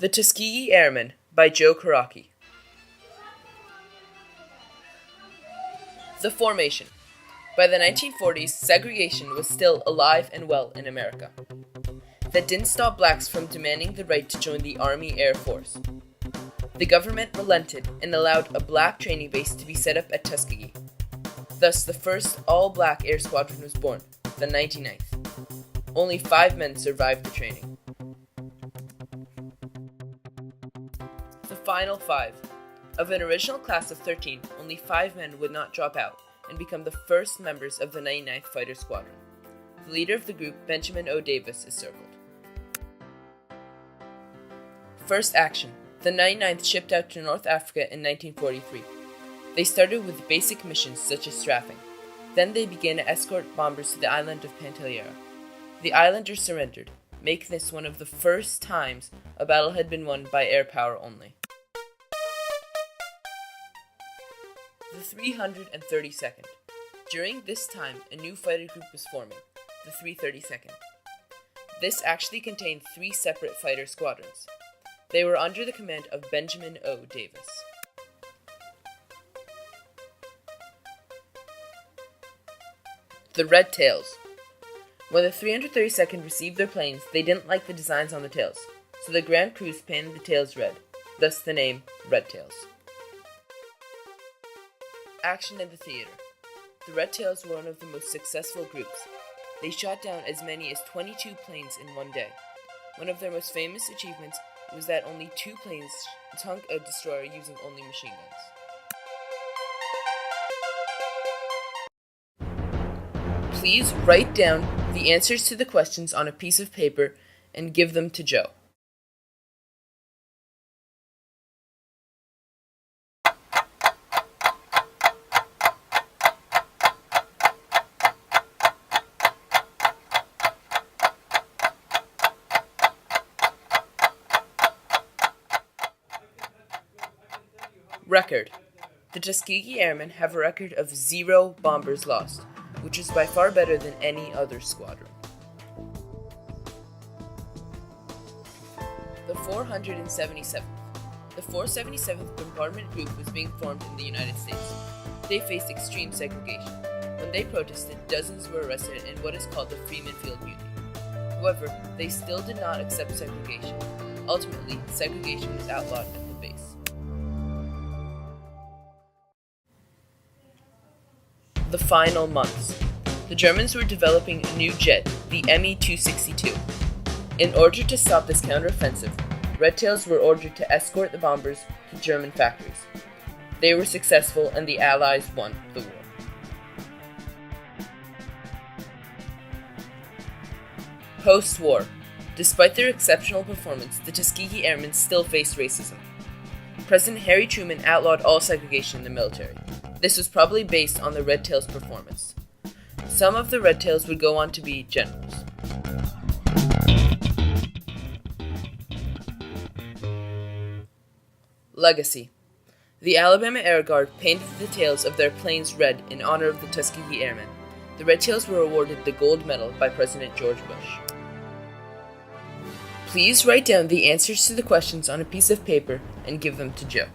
The Tuskegee Airmen by Joe Karaki. The formation. By the 1940s, segregation was still alive and well in America. That didn't stop blacks from demanding the right to join the Army Air Force. The government relented and allowed a black training base to be set up at Tuskegee. Thus, the first all-black air squadron was born, the 99th. Only 5 men survived the training. The final 5. Of an original class of 13, only 5 men would not drop out and become the first members of the 99th Fighter Squadron. The leader of the group, Benjamin O. Davis, is circled. First action. The 99th shipped out to North Africa in 1943. They started with basic missions such as strafing. Then they began to escort bombers to the island of Pantelleria. The islanders surrendered, making this one of the first times a battle had been won by air power only. The 332nd. During this time, a new fighter group was forming, the 332nd. This actually contained 3 separate fighter squadrons. They were under the command of Benjamin O. Davis. The Red Tails. When the 332nd received their planes, they didn't like the designs on the tails, so the Grand Crews painted the tails red, thus the name Red Tails. Action in the theater. The Red Tails were one of the most successful groups. They shot down as many as 22 planes in one day. One of their most famous achievements was that only 2 planes sunk a destroyer using only machine guns. Please write down the answers to the questions on a piece of paper and give them to Joe. Record. The Tuskegee Airmen have a record of 0 bombers lost, which is by far better than any other squadron. The 477th. The 477th Bombardment Group was being formed in the United States. They faced extreme segregation. When they protested, dozens were arrested in what is called the Freeman Field Mutiny. However, they still did not accept segregation. Ultimately, segregation was outlawed at the base. The final months. The Germans were developing a new jet, the Me-262. In order to stop this counteroffensive, Red Tails were ordered to escort the bombers to German factories. They were successful and the Allies won the war. Post-war. Despite their exceptional performance, the Tuskegee Airmen still faced racism. President Harry Truman outlawed all segregation in the military. This was probably based on the Red Tails' performance. Some of the Red Tails would go on to be generals. Legacy. The Alabama Air Guard painted the tails of their planes red in honor of the Tuskegee Airmen. The Red Tails were awarded the Gold Medal by President George Bush. Please write down the answers to the questions on a piece of paper and give them to Joe.